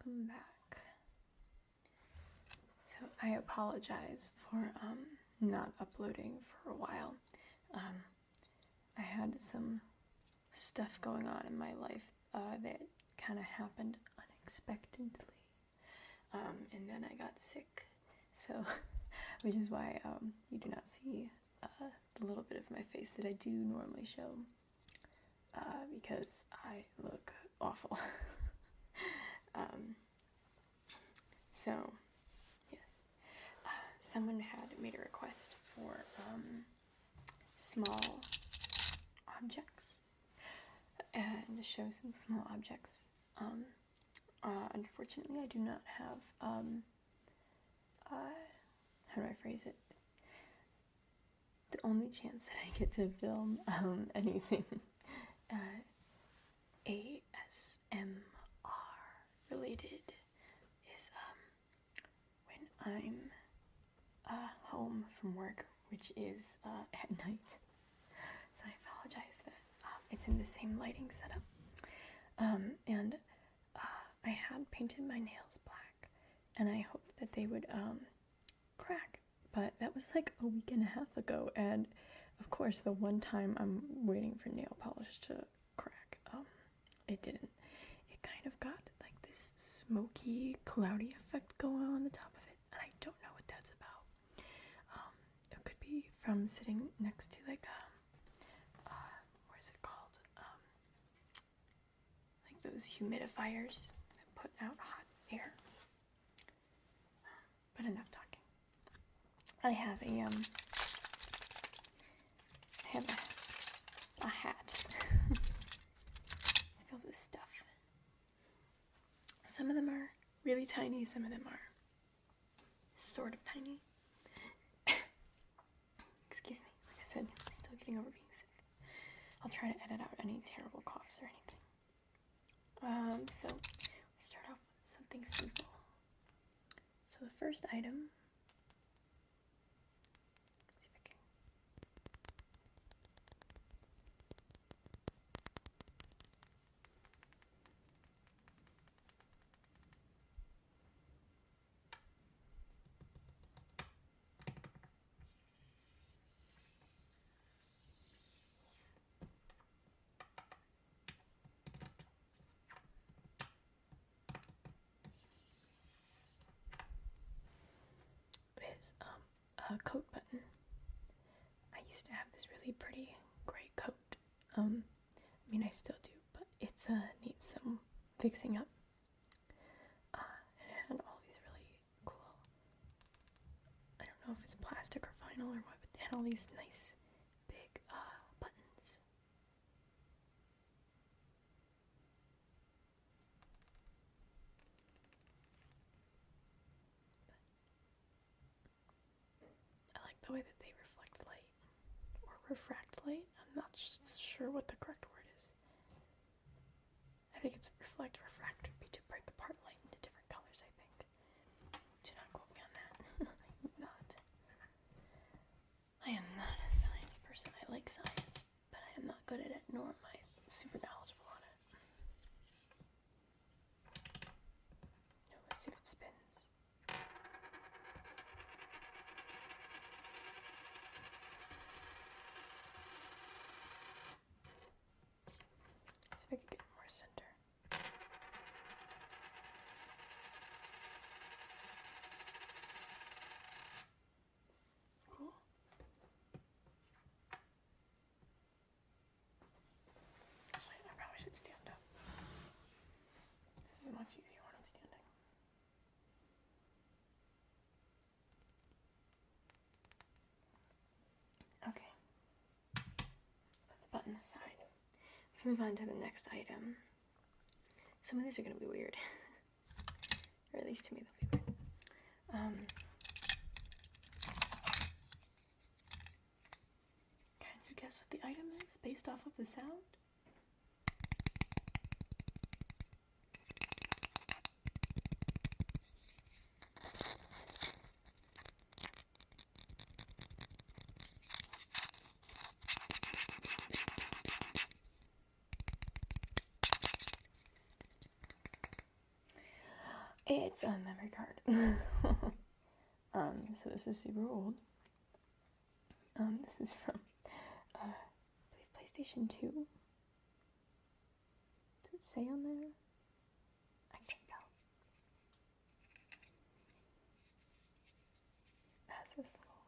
welcome back. So I apologize for not uploading for a while. I had some stuff going on in my life that kind of happened unexpectedly, and then I got sick, so which is why you do not see the little bit of my face that I do normally show, because I look awful. So yes, someone had made a request for small objects, and to show some small objects. Unfortunately, I do not have, how do I phrase it? The only chance that I get to film anything ASMR related is when I'm home from work, which is at night. So I apologize that it's in the same lighting setup. And I had painted my nails black, and I hoped that they would crack, but that was like a week and a half ago, and of course the one time I'm waiting for nail polish to crack, it didn't. It kind of got like this smoky, cloudy effect going on the top of it, and I don't know what that's about. It could be from sitting next to like what is it called? Like those humidifiers that put out hot air. But enough talking. I have a hat filled with stuff. Some of them are really tiny, some of them are sort of tiny. Excuse me, like I said, still getting over being sick. I'll try to edit out any terrible coughs or anything. So let's start off with something simple. So the first item, is a coat button. I used to have this really pretty gray coat. I mean, I still do, but it's needs some fixing up. And it had all these really cool, I don't know if it's plastic or vinyl or what, but it had all these nice big buttons. I like the way that they reflect light, or refract light. I'm not sure what the correct word is. I think it's reflect, refract would be to break apart light into different colors, I think. Do not quote me on that. I am not a science person. I like science, but I am not good at it, nor am I super knowledgeable on it. No, let's see if it spins. See if I can get more center. Cool. Actually, I probably should stand up. This is much easier when I'm standing. Okay. Let's put the button aside. Let's move on to the next item. Some of these are going to be weird. Or at least to me they'll be weird. Can you guess what the item is based off of the sound? It's a memory card. So this is super old. This is from PlayStation 2. Does it say on there? I can't tell. It has this little...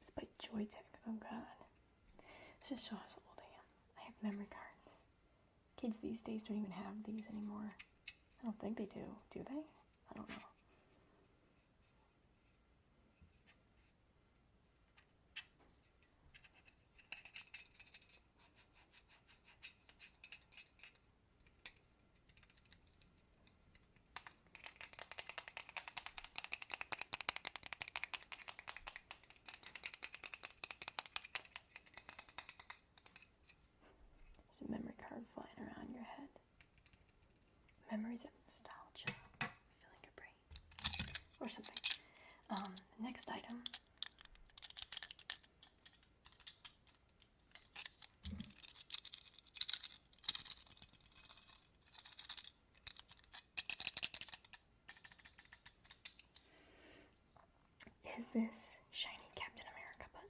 It's by Joytech. Oh god. This just shows how old I am. I have memory cards. Kids these days don't even have these anymore. I don't think they do. Do they? I don't know. There's a memory card flying around your head. Memories of nostalgia. Filling your brain. Or something. The next item is this shiny Captain America button.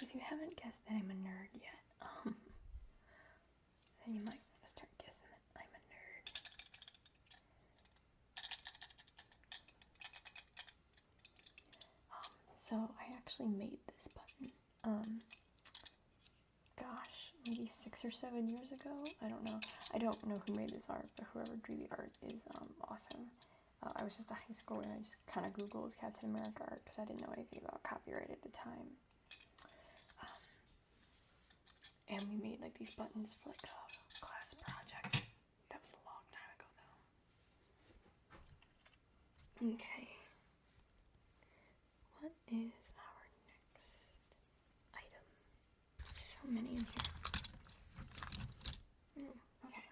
If you haven't guessed that I'm a nerd yet, then you might want to start guessing that I'm a nerd. So I actually made this button, gosh, maybe 6 or 7 years ago. I don't know. I don't know who made this art, but whoever drew the art is awesome. I was just a high schooler and I just kind of Googled Captain America art because I didn't know anything about copyright at the time. And we made like these buttons for like a class project. That was a long time ago though. Okay. What is our next item? There's so many in here. Okay.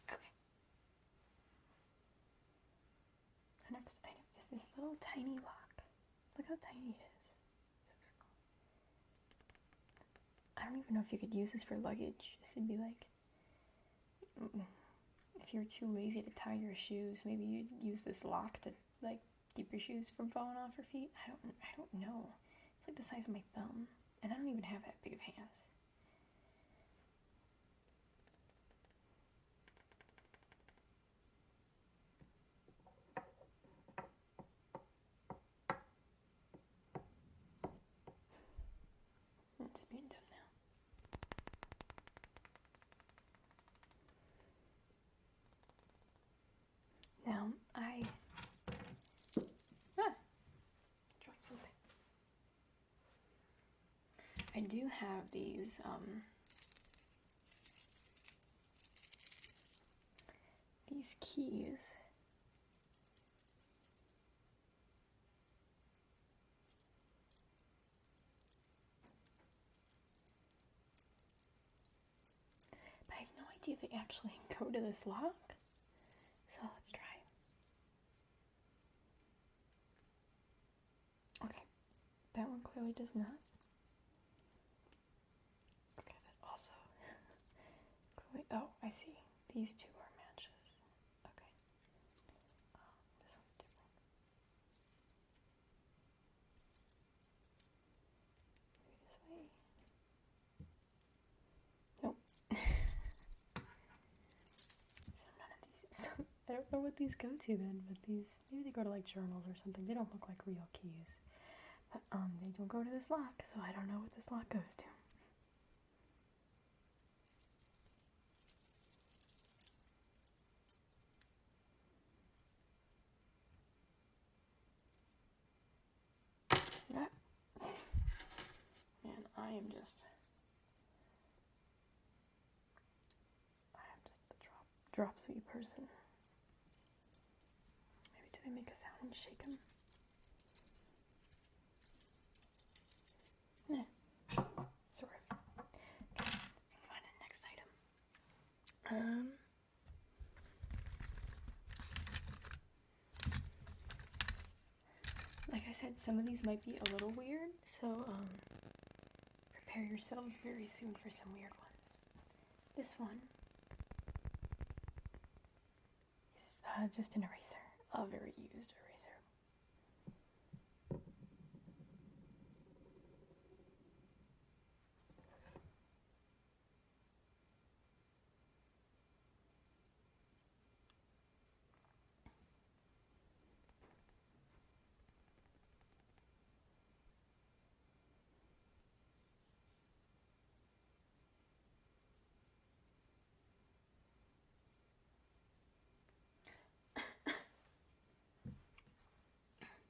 Okay. The next item is this little tiny lock. Look how tiny it is. I don't even know if you could use this for luggage. This would be like, if you're too lazy to tie your shoes, maybe you'd use this lock to like keep your shoes from falling off your feet. I don't know. It's like the size of my thumb, and I don't even have that big of hands. I'm just being dumb now. Now, I dropped something. I do have these keys. But I have no idea if they actually go to this lock. So let's try. Okay, that one clearly does not. Okay, that also clearly. Oh, I see. These two are matches. Okay. This one's different. Maybe this way. Nope. So none of these. So I don't know what these go to then, but these, maybe they go to like journals or something. They don't look like real keys. But they don't go to this lock, so I don't know what this lock goes to. Yeah. And I am just a dropsy person. Maybe do I make a sound and shake them? Yeah. Sort of. Okay, let's move on to the next item. Like I said, some of these might be a little weird, so prepare yourselves very soon for some weird ones. This one is just an eraser, a very used eraser.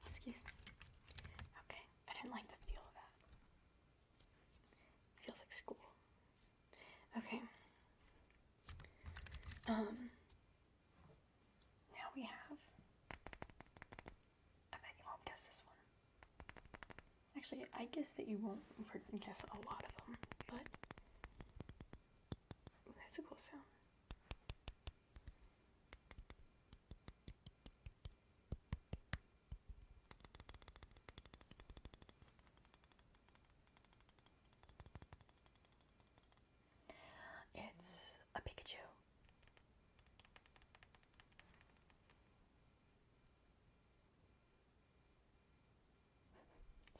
Excuse me. Okay, I didn't like the feel of that. Feels like school. Okay. Now we have. I bet you won't guess this one. Actually, I guess that you won't guess a lot of them, but that's a cool sound. It's a Pikachu.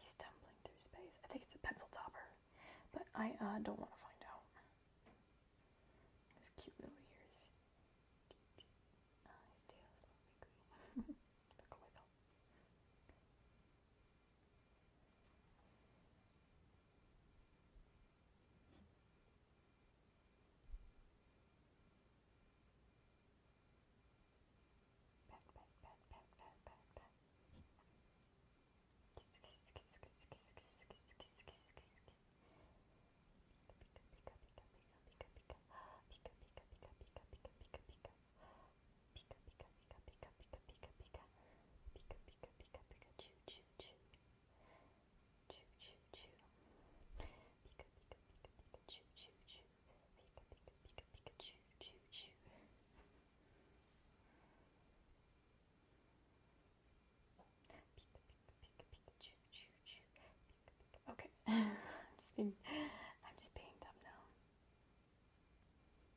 He's tumbling through space. I think it's a pencil topper, but I don't want to find out. His cute little ears. His tail's a little bit green. Look away though. Okay, I'm just being dumb now.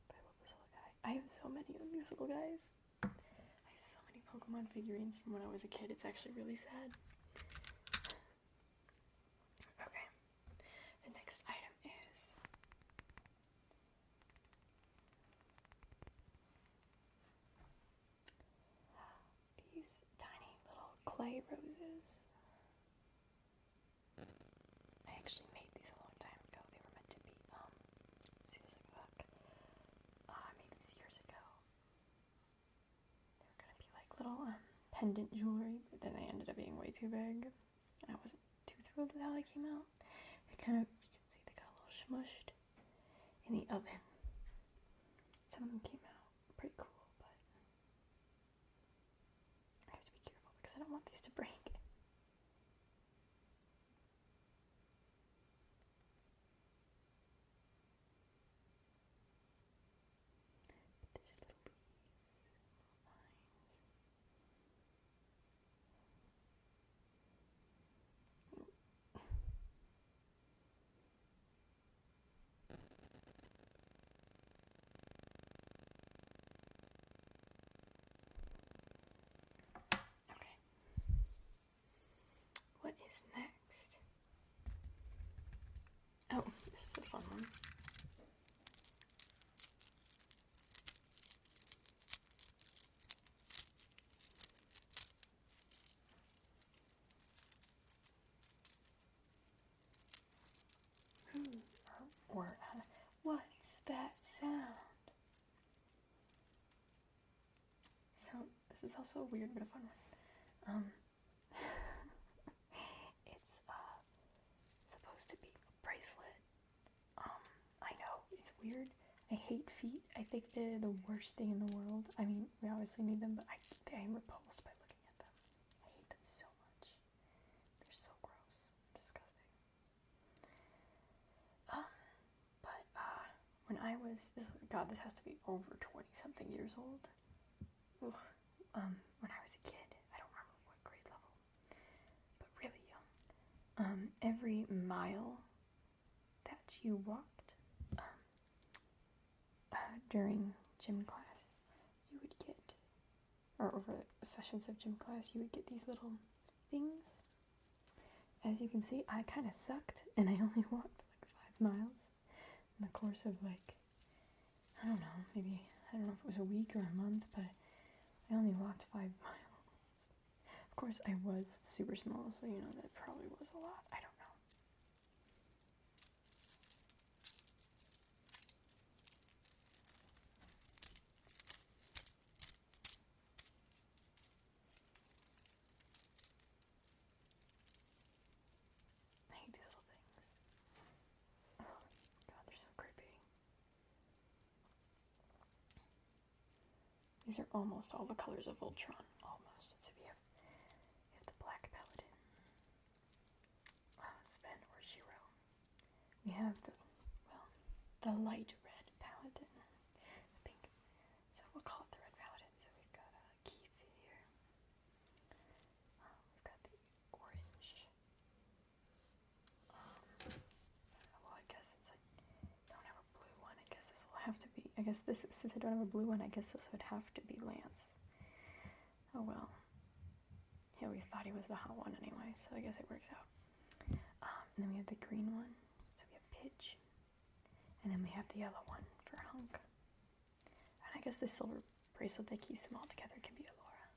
But I love this little guy. I have so many of these little guys. I have so many Pokemon figurines from when I was a kid. It's actually really sad. Okay, the next item is these tiny little clay roses. I actually made these a long time ago. They were meant to be, I made these years ago. They were gonna be like little pendant jewelry, but then they ended up being way too big, and I wasn't too thrilled with how they came out. They kind of, you can see they got a little smushed in the oven. Some of them came out pretty cool, but I have to be careful because I don't want these to break. What is next? Oh, this is a fun one. What's that sound? So, this is also a weird but a fun one. It's supposed to be a bracelet. I know, it's weird. I hate feet. I think they're the worst thing in the world. I mean, we obviously need them, but I'm repulsed by looking at them. I hate them so much. They're so gross. Disgusting. But when I was, this has to be over 20-something years old. Ugh. When I was a kid, I don't remember what grade level, but really every mile that you walked during gym class, you would get, or over sessions of gym class, you would get these little things. As you can see, I kind of sucked, and I only walked like 5 miles in the course of like, I don't know, maybe, I don't know if it was a week or a month, but I only walked 5 miles. Of course, I was super small, so you know, that probably was a lot. I don't know. I hate these little things. Oh, God, they're so creepy. These are almost all the colors of Voltron. Almost. So we have the black paladin, Sven or Shiro. We have the light red paladin, the pink. So we'll call it the red paladin. So we've got Keith here. We've got the orange. Well, I guess since I don't have a blue one, I guess this will have to be. I guess this, since I don't have a blue one, I guess this would have to be Lance. Oh well. He always thought he was the hot one anyway, so I guess it works out. And then we have the green one, so we have Pidge. And then we have the yellow one for Hunk. And I guess this silver bracelet that keeps them all together can be Alora.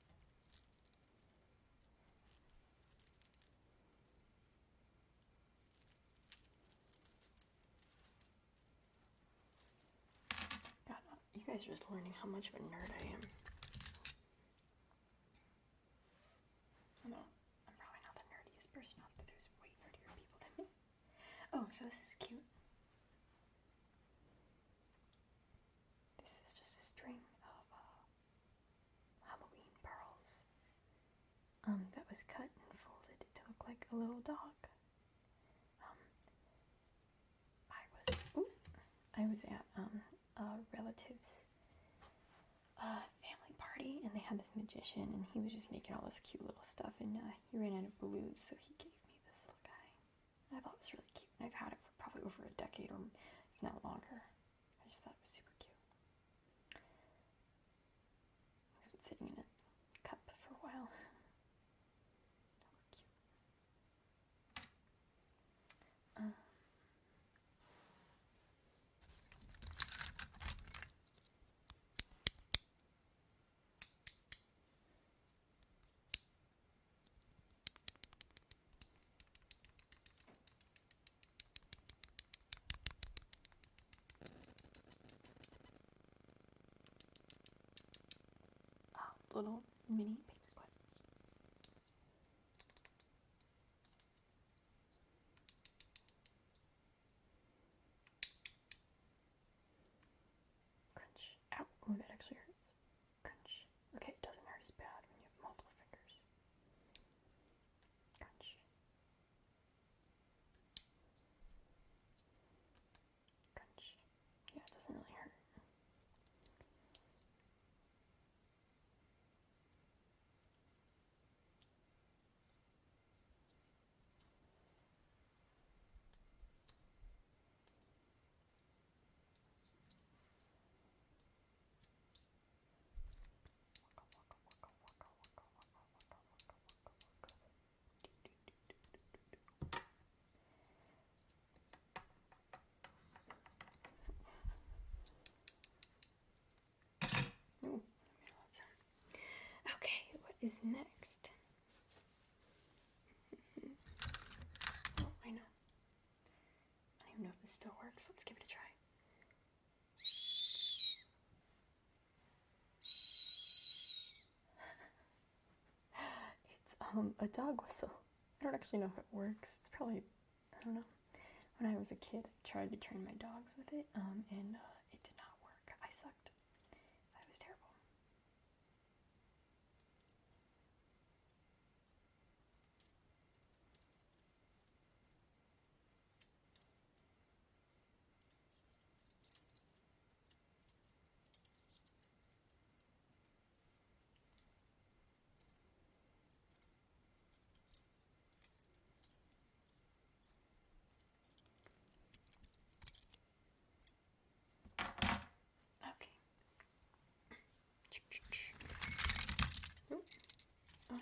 God, you guys are just learning how much of a nerd I am. Although, I'm probably not the nerdiest person out there. There's way nerdier people than me. Oh, so this is cute. This is just a string of Halloween pearls that was cut and folded to look like a little dog. I was at a relative's family party, and they had this magician, and he was just making all this cute little stuff, and he ran out of balloons, so he gave me this little guy. And I thought it was really cute, and I've had it for probably over a decade, or if not longer. I just thought it was super cute. It's been sitting in a cup for a while. Little mini paperclip. Crunch. Ow. Oh, that actually hurts. Crunch. Okay, it doesn't hurt as bad when you have multiple fingers. Crunch. Crunch. Yeah, it doesn't really hurt. Okay, what is next? Oh, I know. I don't even know if this still works. Let's give it a try. It's a dog whistle. I don't actually know if it works. It's probably, I don't know. When I was a kid, I tried to train my dogs with it, and it did not work. I sucked. It was terrible.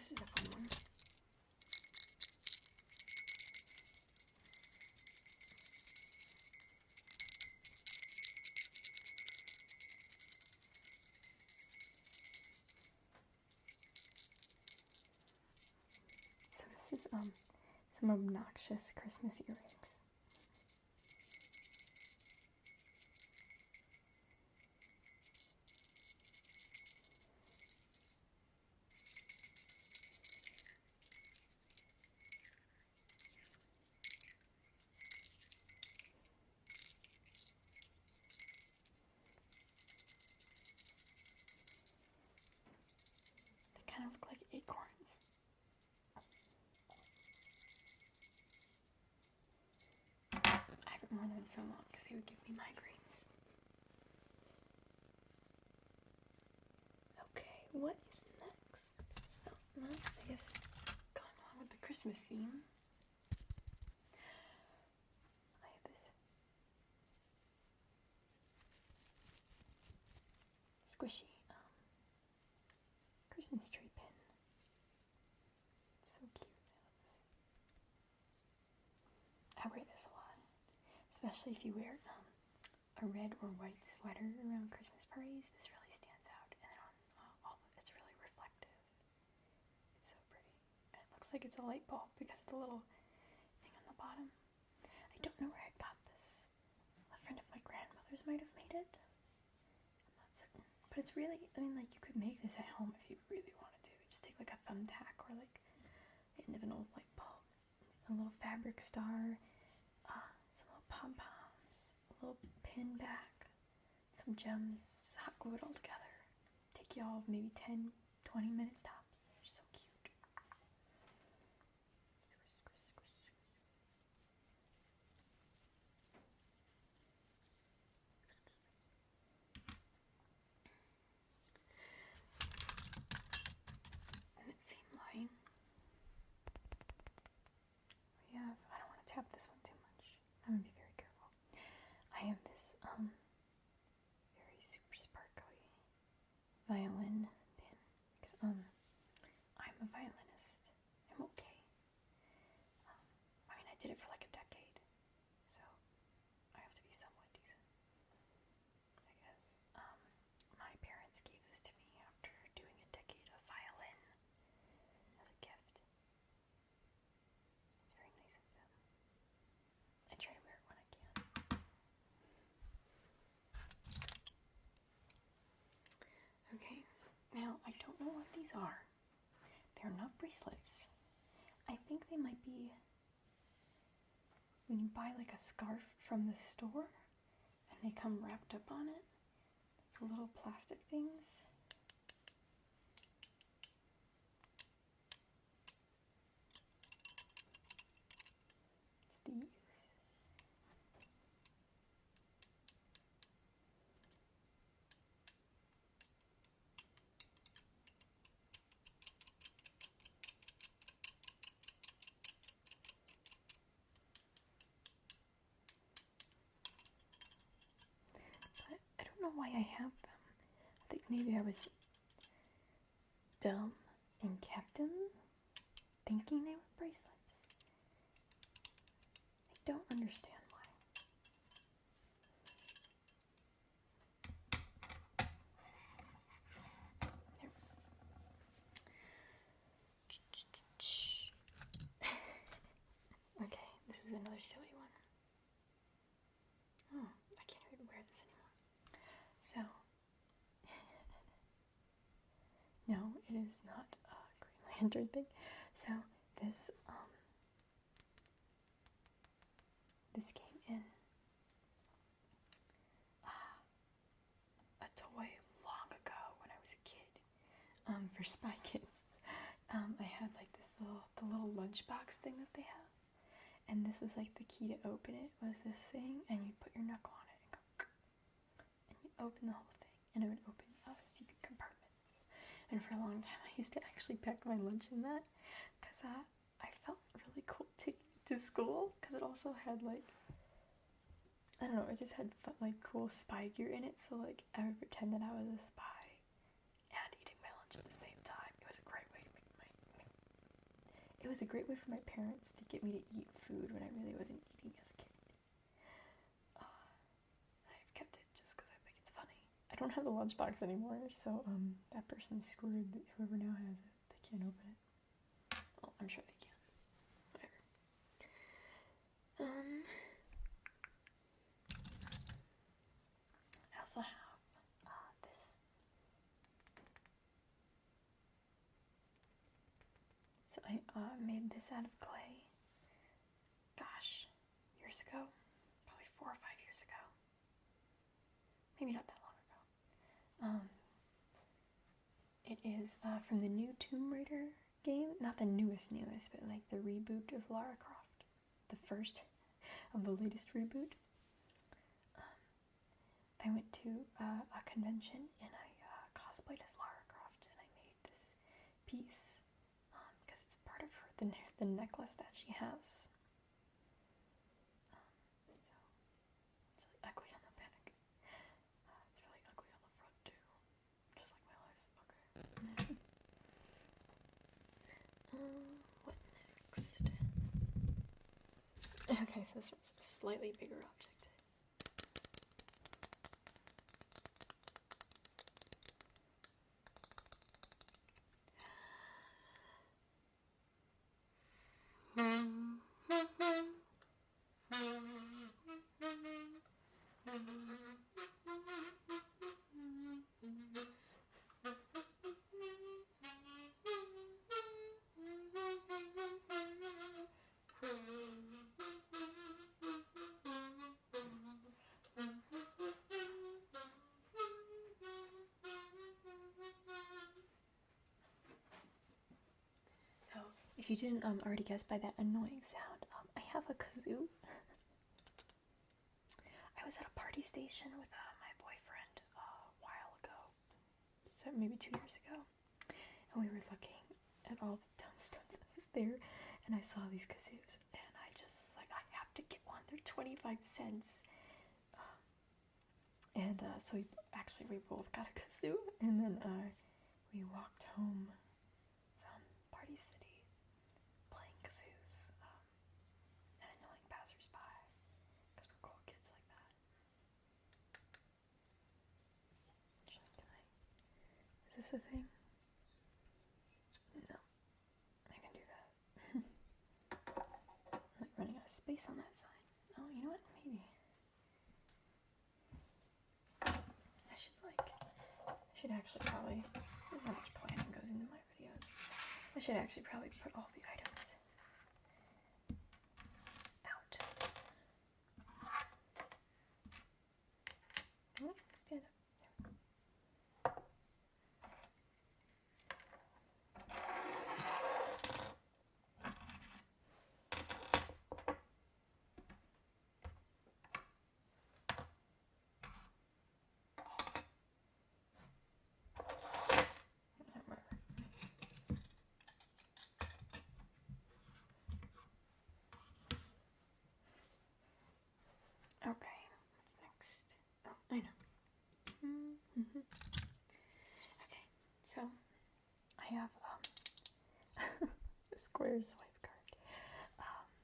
this is a fun one. So this is some obnoxious Christmas earrings. They kind of look like acorns. I haven't worn them in so long because they would give me migraines. Okay, what is next? Oh, well, I guess going on with the Christmas theme. I have this squishy Christmas tree pin. It's so cute. I wear this a lot, especially if you wear a red or white sweater around Christmas parties. This really stands out, and then it's really reflective. It's so pretty, and it looks like it's a light bulb because of the little thing on the bottom. I don't know where I got this. A friend of my grandmother's might have made it. I'm not certain, but it's really, I mean, like, you could make this at home if you really wanted to. Just take like a thumbtack or like the end of an old light bulb, a little fabric star, some little pom-poms, a little pin back, some gems, just hot glue it all together. Take you all maybe 10, 20 minutes tops. They're so cute. And it seemed line. We have, I don't want to tap this one too much. I'm gonna be very careful. I have this very super sparkly violin pin because I'm a violinist. I'm okay. I mean, I did it for like a decade, so I have to be somewhat decent, I guess. My parents gave this to me after doing a decade of violin as a gift. It's very nice of them. I try to wear it when I can. Okay, now I don't know what these are. They're not bracelets. I think they might be when you buy like a scarf from the store and they come wrapped up on it. The little plastic things. It's these. But I don't know why I have them. I think maybe I was dumb and kept them, thinking they were bracelets. I don't understand why. Okay, this is another silly one. Oh, I can't even wear this anymore. So, no, it is not a Green Lantern thing. So, this came in a toy long ago when I was a kid, for Spy Kids. I had like the little lunchbox thing that they have, and this was like the key to open it was this thing, and you'd put your knuckle on it and go, and you open the whole thing, and it would open secret compartments. And for a long time, I used to actually pack my lunch in that, because I felt really cool taking it to school, because it also had like, I don't know, it just had like cool spy gear in it, so like I would pretend that I was a spy and eating my lunch at the same time. It was a great way to make it was a great way for my parents to get me to eat food when I really wasn't eating as a kid. I've kept it just because I think it's funny. I don't have the lunchbox anymore, so that person's screwed. Whoever now has it, they can't open it. Well, I'm sure they can. Whatever. I also have this. So I made this out of clay. Gosh, years ago, probably 4 or 5 years ago. Maybe not that long ago. It is from the new Tomb Raider game. Not the newest, but like the reboot of Lara Croft. The first of the latest reboot. I went to a convention and I cosplayed as Lara Croft and I made this piece because it's part of her, the necklace that she has. So it's really ugly on the back. It's really ugly on the front too, just like my life. Okay. What next? Okay, so this one's a slightly bigger object. If you didn't already guess by that annoying sound, I have a kazoo. I was at a party station with my boyfriend a while ago, so maybe 2 years ago, and we were looking at all the dumb stuff that was there, and I saw these kazoos, and I just was like, I have to get one. They're 25 cents. And so we both got a kazoo, and then we walked home from Party City playing kazoos and annoying passersby, because we're cool kids like that. Is this a thing? No. I can do that. I'm like running out of space on that sign. Oh, you know what? Maybe. I should actually probably, this is how much planning goes into my videos. I should actually probably put all the items out. Oh, stand up. Okay, what's next? Oh, I know. Okay, so I have a square swipe card.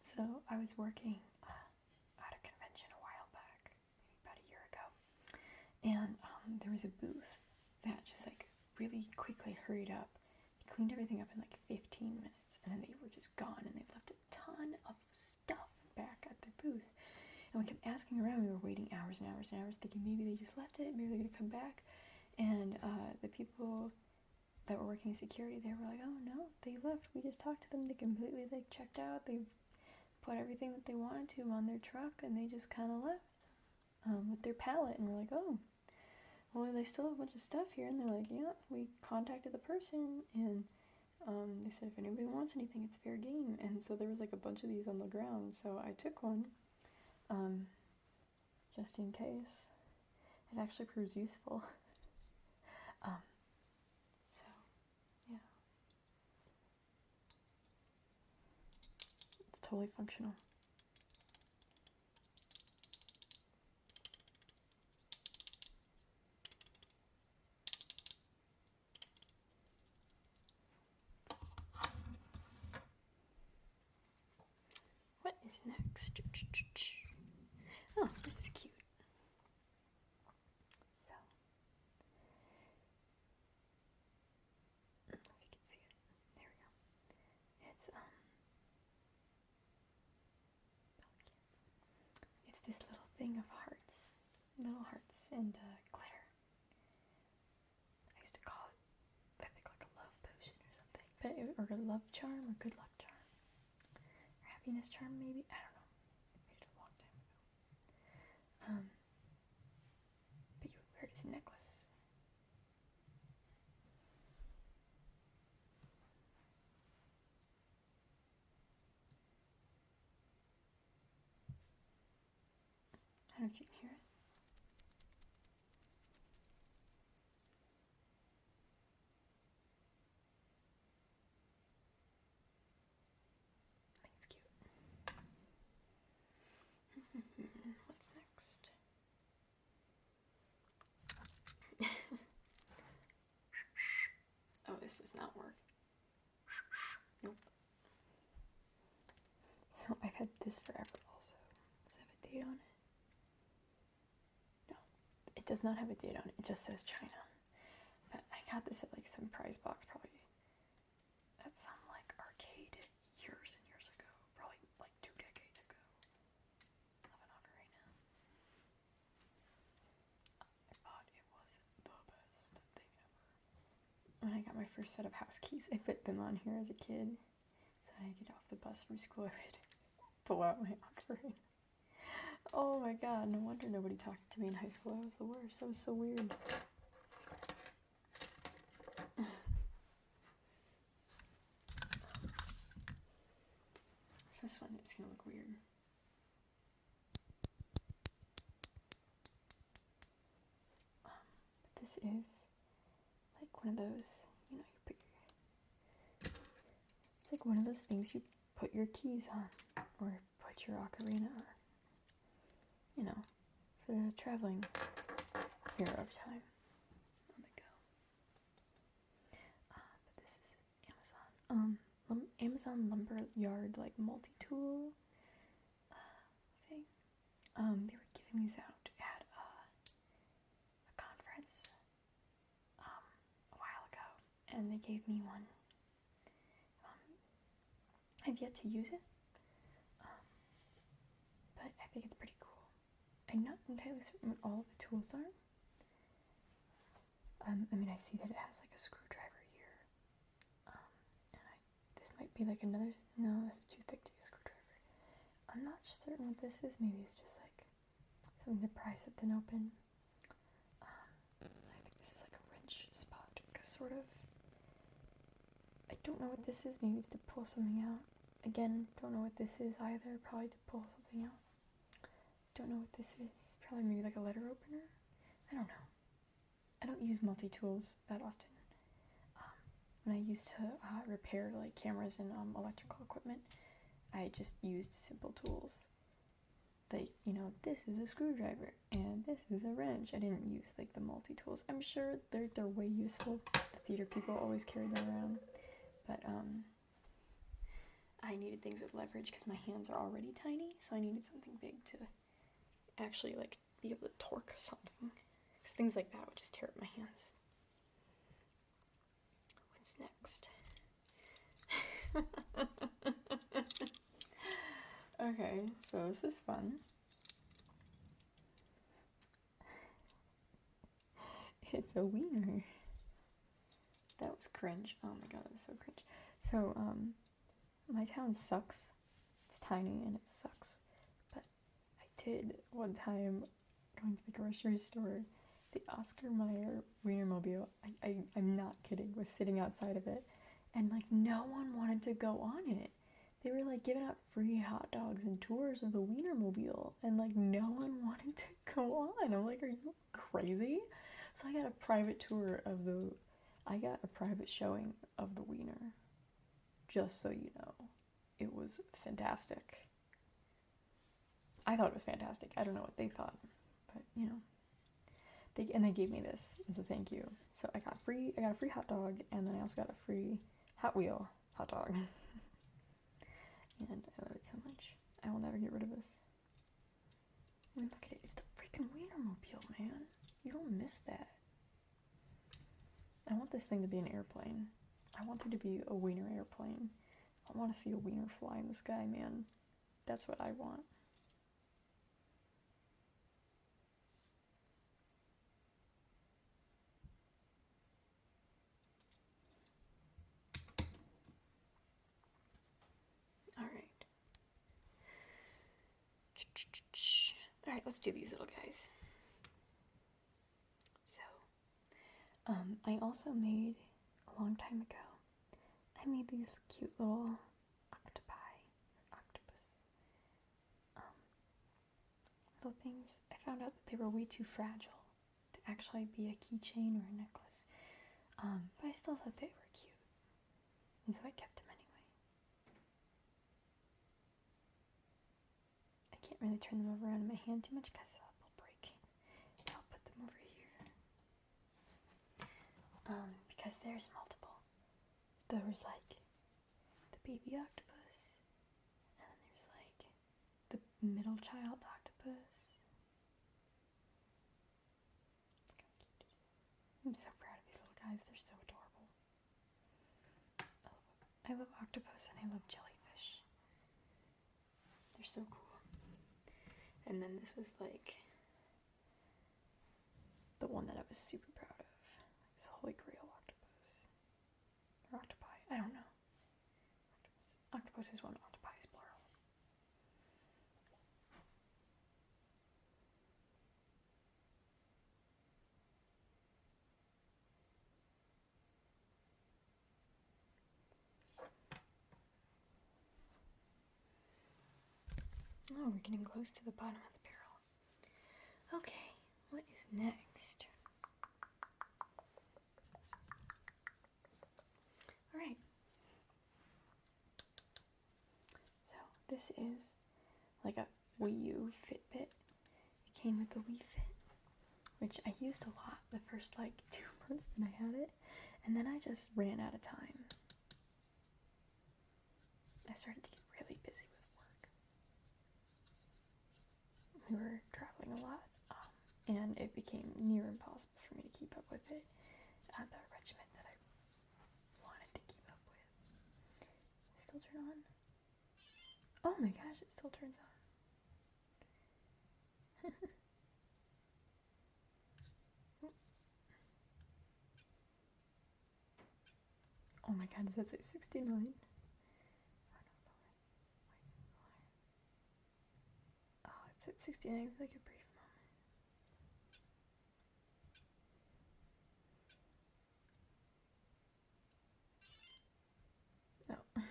So I was working at a convention a while back, maybe about a year ago, and there was a booth that just like really quickly hurried up. He cleaned everything up in like 15 minutes, and then they were just gone, and they left a ton of stuff back at their booth. And we kept asking around. We were waiting hours and hours and hours, thinking maybe they just left it, maybe they're gonna come back. And the people that were working security, they were like, "Oh no, they left. We just talked to them. They completely like checked out. They've put everything that they wanted to on their truck, and they just kind of left with their pallet." And we're like, "Oh, well, they still have a bunch of stuff here." And they're like, "Yeah, we contacted the person, and they said if anybody wants anything, it's fair game." And so there was like a bunch of these on the ground. So I took one. Just in case. It actually proves useful. So, yeah. It's totally functional. next? Oh, this is cute. So, if you can see it, there we go. It's this little thing of hearts, and glitter. I used to call it, I think, like a love potion or something, or a love charm, or good luck charm, or happiness charm, maybe. I don't know. I made it a long time ago. But you would wear it as a necklace. I don't know if you can hear it. I think it's cute. What's next? Oh, this does not work. Nope. So I've had this forever also. Does it have a date on it? No. It does not have a date on it. It just says China. But I got this at like some prize box probably at some like arcade years and years ago. Probably like 2 decades ago. Of an ocarina. I thought it was the best thing ever. When I got my first set of house keys, I put them on here as a kid. So when I get off the bus from school, I would pull out my ocarina. Oh my god, no wonder nobody talked to me in high school. I was the worst. That was so weird. So this one is going to look weird. But this is like one of those, you know, it's like one of those things you put your keys on, or put your ocarina on, you know, for the traveling era of time. Oh my god. But this is Amazon. Amazon Lumberyard, like, multi-tool thing. They were giving these out at a conference a while ago, and they gave me one. I've yet to use it, but I think it's pretty cool. I'm not entirely certain what all the tools are. I mean, I see that it has like a screwdriver here, and this might be like another. No, this is too thick to be a screwdriver. I'm not certain what this is. Maybe it's just like something to pry something open. I think this is like a wrench spot, sort of. I don't know what this is. Maybe it's to pull something out. Again, don't know what this is either. Probably to pull something out. Don't know what this is. Probably maybe like a letter opener. I don't know. I don't use multi-tools that often. When I used to repair like cameras and electrical equipment, I just used simple tools. Like, you know, this is a screwdriver and this is a wrench. I didn't use like the multi-tools. I'm sure they're way useful. The theater people always carry them around. But I needed things with leverage because my hands are already tiny, so I needed something big to actually like be able to torque something. Because things like that would just tear up my hands. What's next? Okay, so this is fun. It's a wiener. That was cringe. Oh my god, that was so cringe. So, my town sucks. It's tiny and it sucks. But I did one time, going to the grocery store, the Oscar Mayer Wienermobile, I'm not kidding, was sitting outside of it. And like no one wanted to go on it. They were like giving out free hot dogs and tours of the Wienermobile. And like no one wanted to go on. I'm like, are you crazy? So I got a private showing of the Wiener. Just so you know. It was fantastic. I thought it was fantastic. I don't know what they thought. But, you know. They gave me this as a thank you. So I got a free hot dog, and then I also got a free Hot Wheel hot dog. And I love it so much. I will never get rid of this. I mean, look at it. It's the freaking Wienermobile, man. You don't miss that. I want this thing to be an airplane. I want there to be a wiener airplane. I want to see a wiener fly in the sky, man. That's what I want. Alright. Alright, let's do these little guys. So, I also made, a long time ago, I made these cute little little things. I found out that they were way too fragile to actually be a keychain or a necklace. But I still thought they were cute. And so I kept them anyway. I can't really turn them over around in my hand too much because they'll break. I'll put them over here. Because there's multiple. There was like the baby octopus. And then there's like the middle child octopus. I'm so proud of these little guys. They're so adorable. I love octopus and I love jellyfish. They're so cool. And then this was like the one that I was super proud of. This holy grail octopus. Or octopi. I don't know. Octopus is one, octopi is plural. Oh, we're getting close to the bottom of the barrel. Okay, what is next? Alright. So, this is like a Wii U Fitbit. It came with the Wii Fit, which I used a lot the first like 2 months that I had it, and then I just ran out of time. I started to get really busy with work. We were traveling a lot, and it became near impossible for me to keep up with it at the regimen that I wanted to keep up with. Still turn on? Oh my gosh, it still turns on. Oh my god, does that say 69? Oh, it's at 69 for like a brief moment. Oh.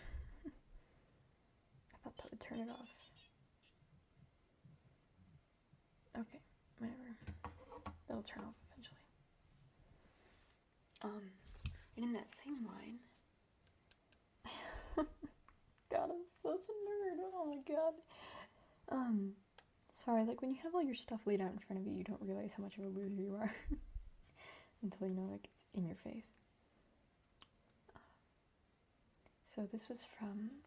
I thought that would turn it off. Okay, whatever. That'll turn off eventually. And in that same line, God, I'm such a nerd. Oh my god. Sorry, like when you have all your stuff laid out in front of you, you don't realize how much of a loser you are until you know, like, it's in your face. So this was from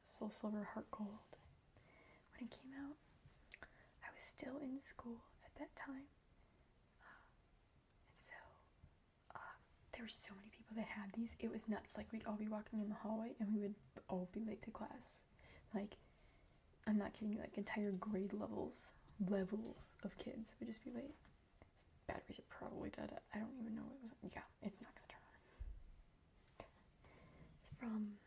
Soul Silver Heart Gold. When it came out, I was still in school at that time. And so there were so many people that had these. It was nuts. Like, we'd all be walking in the hallway and we would all be late to class. Like, I'm not kidding you, like entire grade levels of kids would just be late. Its batteries are probably dead. I don't even know what it was. Yeah, it's not gonna turn on. It's from,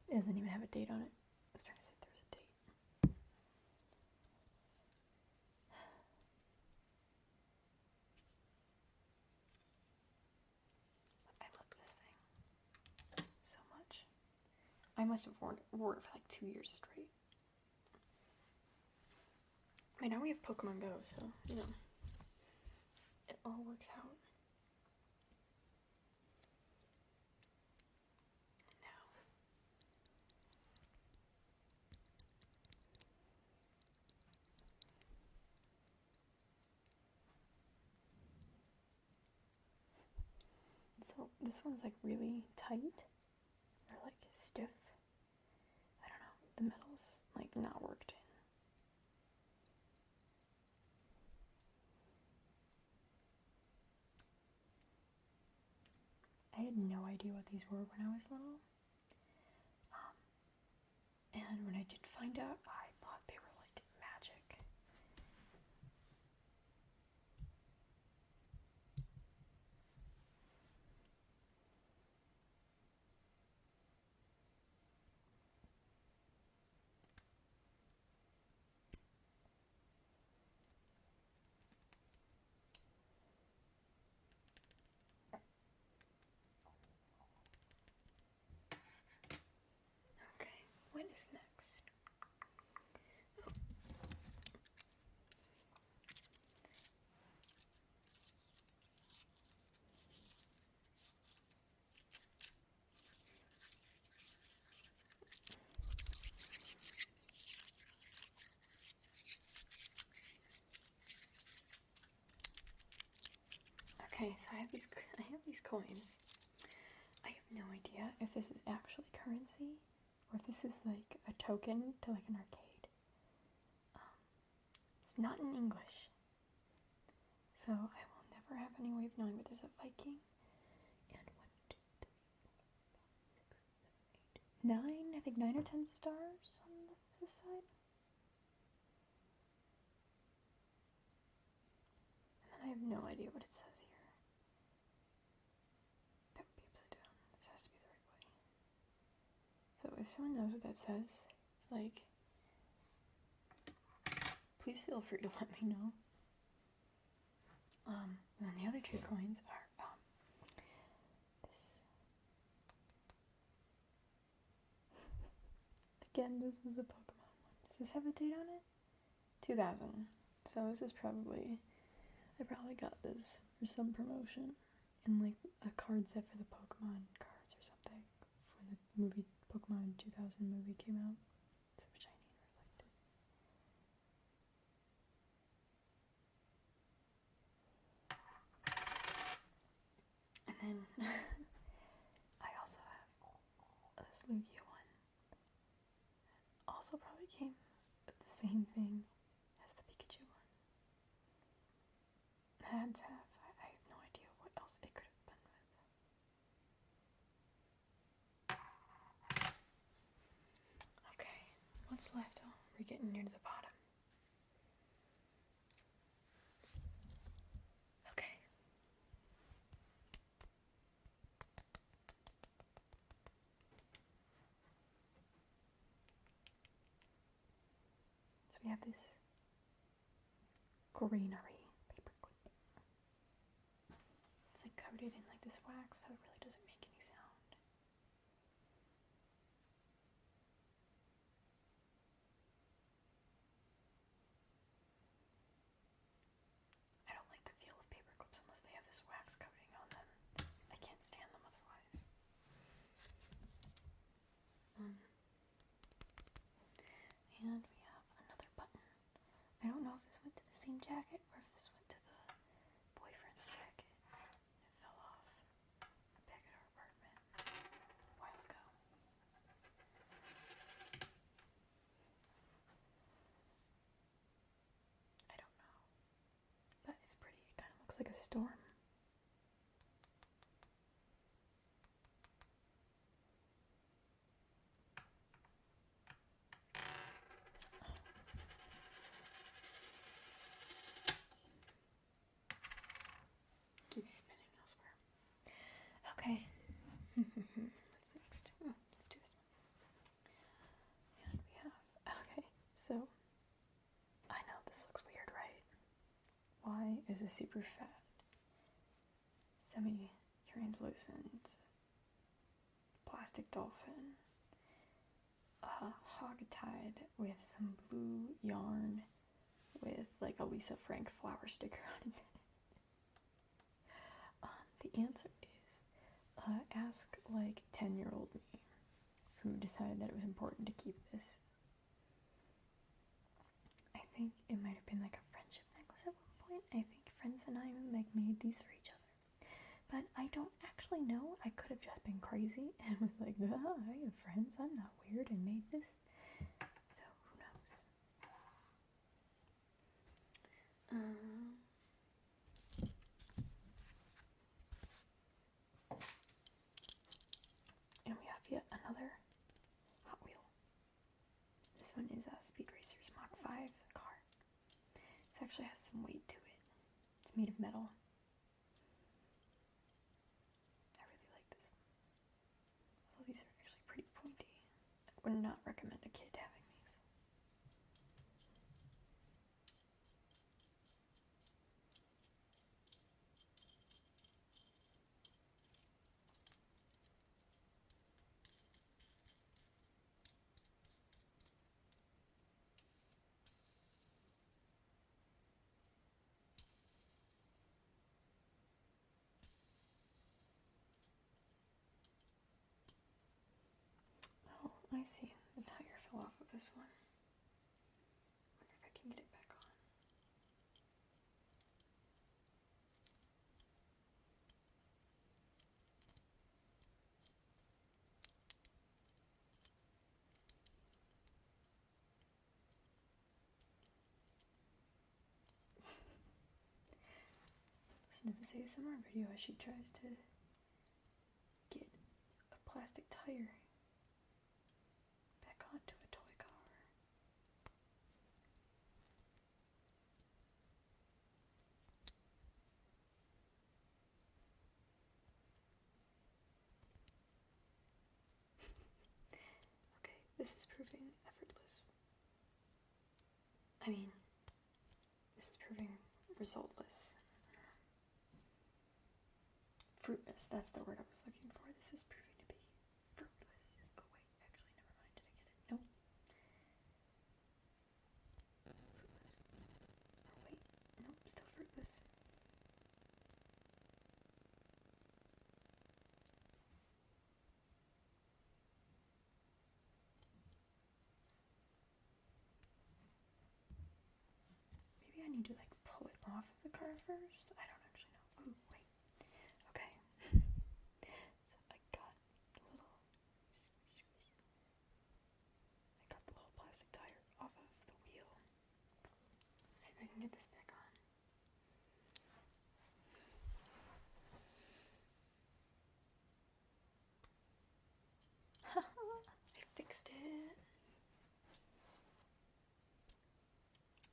it doesn't even have a date on it. I was trying to see if there was a date. I love this thing so much. I must have worn it for like 2 years straight. I mean, now we have Pokemon Go, so, you know, it all works out. Now, so this one's like really tight, or like stiff. the metal's like not worked in. I had no idea what these were when I was little. And when I did find out, I thought they were like magic. Okay, what is next? Okay, so I have these coins. I have no idea if this is actually currency or if this is like a token to like an arcade. It's not in English, so I will never have any way of knowing. But there's a Viking and 1, 2, 3, 4, 5, 6, 7, 8, 9. I think 9 or 10 stars on this side. And then I have no idea what it says here. That would be upside down. This has to be the right way. So if someone knows what that says, like, please feel free to let me know. And then the other 2 coins are this. Again, this is a Pokemon one. Does this have a date on it? 2000. So this is probably, I probably got this for some promotion in like a card set for the Pokemon cards or something for the movie Pokemon 2000 movie came out. So shiny and reflective. And then I also have this Lugia one. Also probably came with the same thing as the Pikachu one. I had to have. I have no idea what else it could have been with. Okay, what's left? Oh, we're getting near to the bottom. Okay. So we have this greenery paperclip. It's like coated in like this wax, so it really doesn't make any sound. I don't like the feel of paperclips unless they have this wax coating on them. I can't stand them otherwise. And we have another button. I don't know if this went to the same jacket or if this went to the boyfriend's jacket. It fell off back at our apartment a while ago. I don't know. But it's pretty. It kind of looks like a storm. Keep spinning elsewhere. Okay. What's next? Oh, let's do this one. And we have. Okay, so I know this looks weird, right? Why is a super fat, semi-translucent plastic dolphin hog-tied with some blue yarn with like a Lisa Frank flower sticker on its head? The answer is ask like 10-year-old me who decided that it was important to keep this. I think it might have been like a friendship necklace at one point. I think friends and I like made these for each other. But I don't actually know. I could have just been crazy and was like, I have friends, I'm not weird, and made this. So who knows? And we have yet another Hot Wheel. This one is a Speed Racer's Mach 5 car. This actually has some weight to it. It's made of metal. I really like this one. Although these are actually pretty pointy. I would not recommend a kid having these. Oh, I see. The tire fell off of this one. Wonder if I can get it back on. Listen to this ASMR video as she tries to get a plastic tire back onto a toy car. Okay, this is proving effortless. I mean, this is proving resultless. Fruitless, that's the word I was looking for. This is proving to be fruitless. Oh wait, actually, never mind. Did I get it? Nope. Fruitless. Oh wait, nope, still fruitless. Maybe I need to like pull it off of the car first. I don't actually know. Oh wait. Okay. So I got the little plastic tire off of the wheel. Let's see if I can get this back on. I fixed it.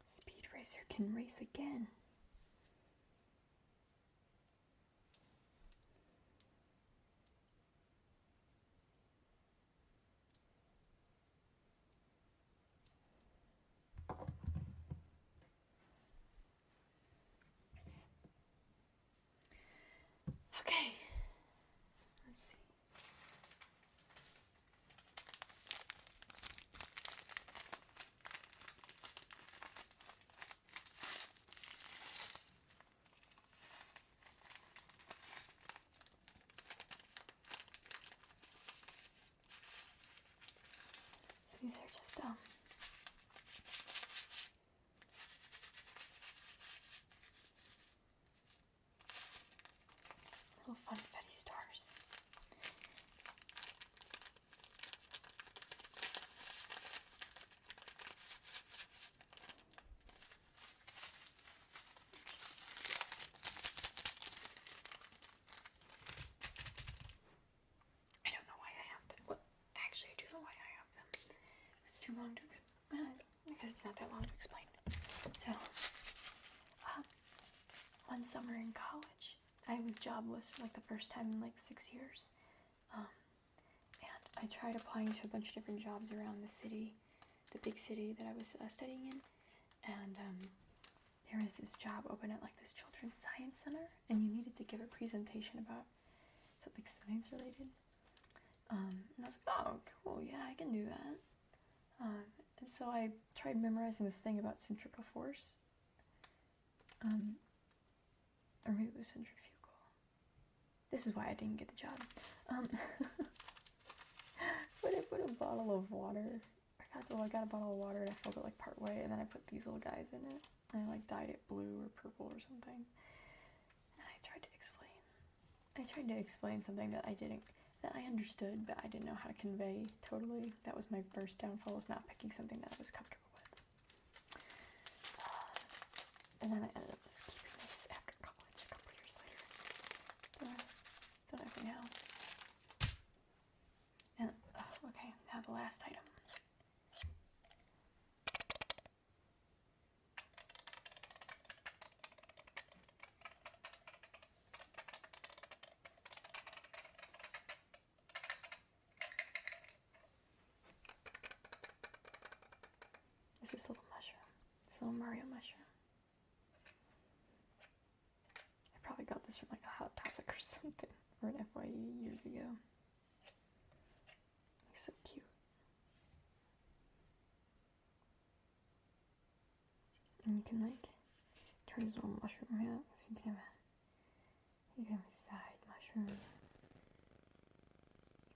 Speed Racer can race again. Okay, let's see. So these are just little funfetti stars. I don't know why I have them. Well, actually, I do know why I have them. It's too long to explain. Because it's not that long to explain. So, one summer in college, I was jobless for like the first time in like 6 years. And I tried applying to a bunch of different jobs around the city, the big city that I was studying in. And there was this job open at like this children's science center, and you needed to give a presentation about something science related. And I was like, oh, cool, yeah, I can do that. And so I tried memorizing this thing about centripetal force. Or maybe it was centrifugal. This is why I didn't get the job. But I put a bottle of water. I got a bottle of water and I filled it like part way, and then I put these little guys in it. And I like dyed it blue or purple or something. And I tried to explain something that I didn't. that I understood, but I didn't know how to convey totally. That was my first downfall, was not picking something that I was comfortable with. And then I ended up just keeping this after college, a couple years later. Don't ever know. And, okay, now the last item. This little mushroom. This little Mario mushroom. I probably got this from like a Hot Topic or something, or an FYE years ago. He's so cute. And you can like turn his little mushroom around, so you can have a side mushroom.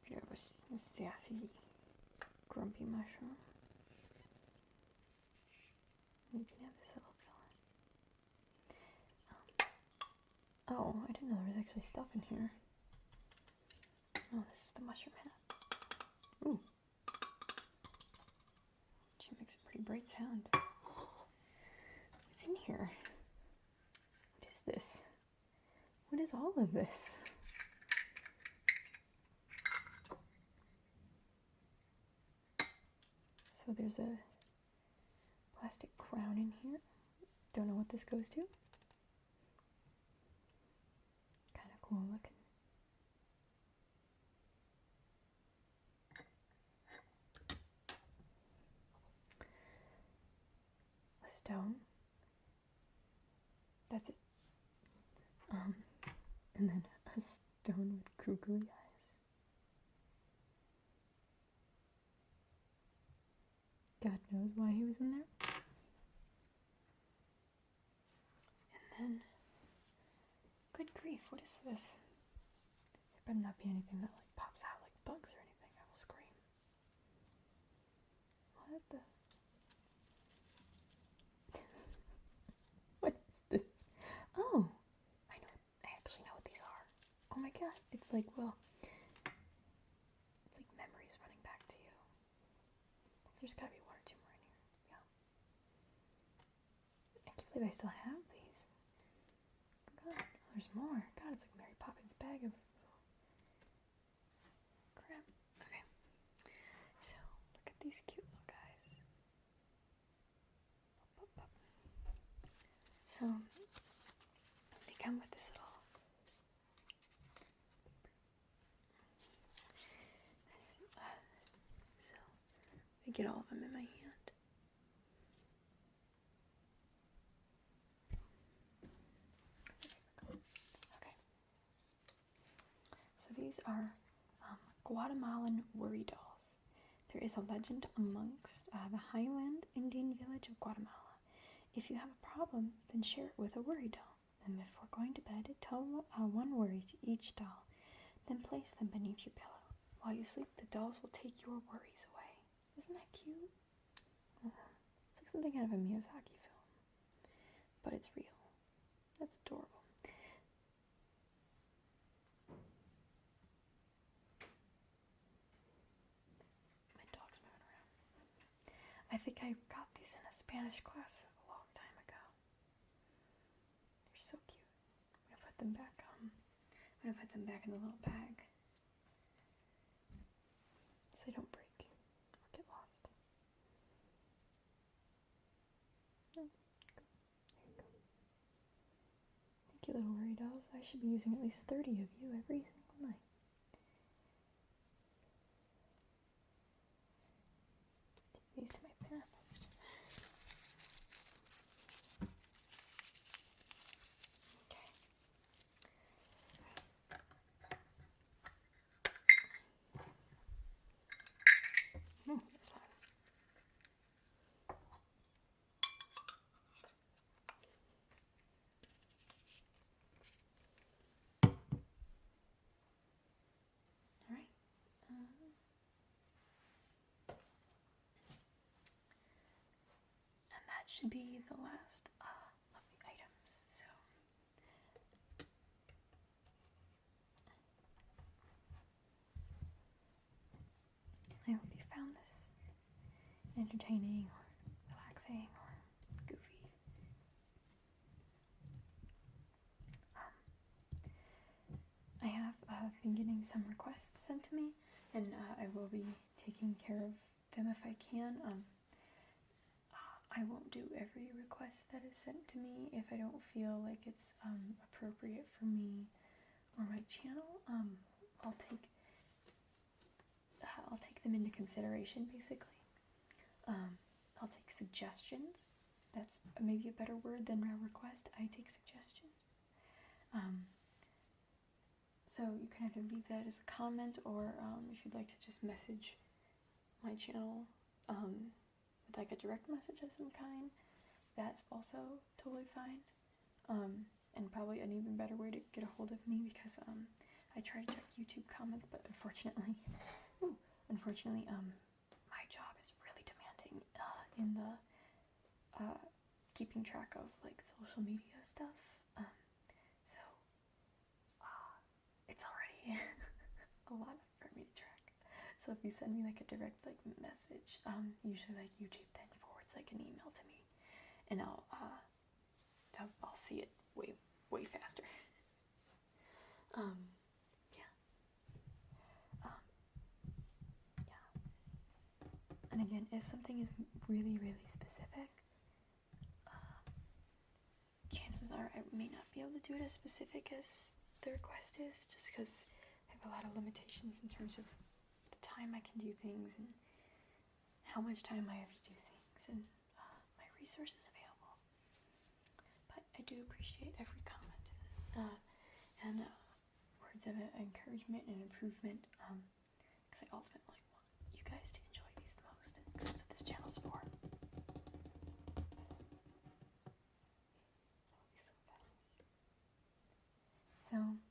You can have a sassy, grumpy mushroom. You can have this little fella. Oh, I didn't know there was actually stuff in here. Oh, this is the mushroom hat. Ooh. She makes a pretty bright sound. What's in here? What is this? What is all of this? So there's a plastic crown in here. Don't know what this goes to. Kind of cool looking. A stone. That's it. And then a stone with googly eyes. God knows why he was in there. And then, good grief, what is this? There better not be anything that like pops out like bugs or anything. I will scream. What the? What is this? Oh, I know. I actually know what these are. Oh my god, it's like, well, it's like memories running back to you. There's gotta be one or two more in here. Yeah. I can't believe I still have these. God, there's more. God, it's like Mary Poppins' bag of crap. Okay. So, look at these cute little guys. So, they come with this little so, I get all of them in my hand. Okay. So these are Guatemalan worry dolls. There is a legend amongst the highland Indian village of Guatemala. If you have a problem, then share it with a worry doll. And before going to bed, tell one worry to each doll. Then place them beneath your pillow. While you sleep, the dolls will take your worries away. Isn't that cute? It's like something out of a Miyazaki film. But it's real. That's adorable. My dog's moving around. I think I got these in a Spanish class a long time ago. They're so cute. I'm gonna put them back. I'm gonna put them back in the little bag so they don't break or get lost. Oh, there you go. Thank you, little worry dolls. I should be using at least 30 of you every single night. Take these to my therapist. Okay. Oh, there's that. All right. And that should be the last of the items. So, entertaining or relaxing or goofy. I have been getting some requests sent to me, and I will be taking care of them if I can. I won't do every request that is sent to me if I don't feel like it's appropriate for me or my channel. I'll take them into consideration, basically. I'll take suggestions. That's maybe a better word than a request. I take suggestions. So you can either leave that as a comment, or if you'd like to just message my channel with like a direct message of some kind, that's also totally fine. And probably an even better way to get a hold of me, because I try to check YouTube comments, but unfortunately, my job is really demanding in the keeping track of like social media stuff. So it's already a lot for me to track. So if you send me like a direct like message, usually like YouTube then forwards like an email to me, and I'll see it way faster. And again, if something is really specific, chances are I may not be able to do it as specific as the request is, just because I have a lot of limitations in terms of the time I can do things and how much time I have to do things and my resources available. But I do appreciate every comment and words of encouragement and improvement, because I ultimately want you guys to enjoy these the most, because that's what this channel's for. That would be so fast. So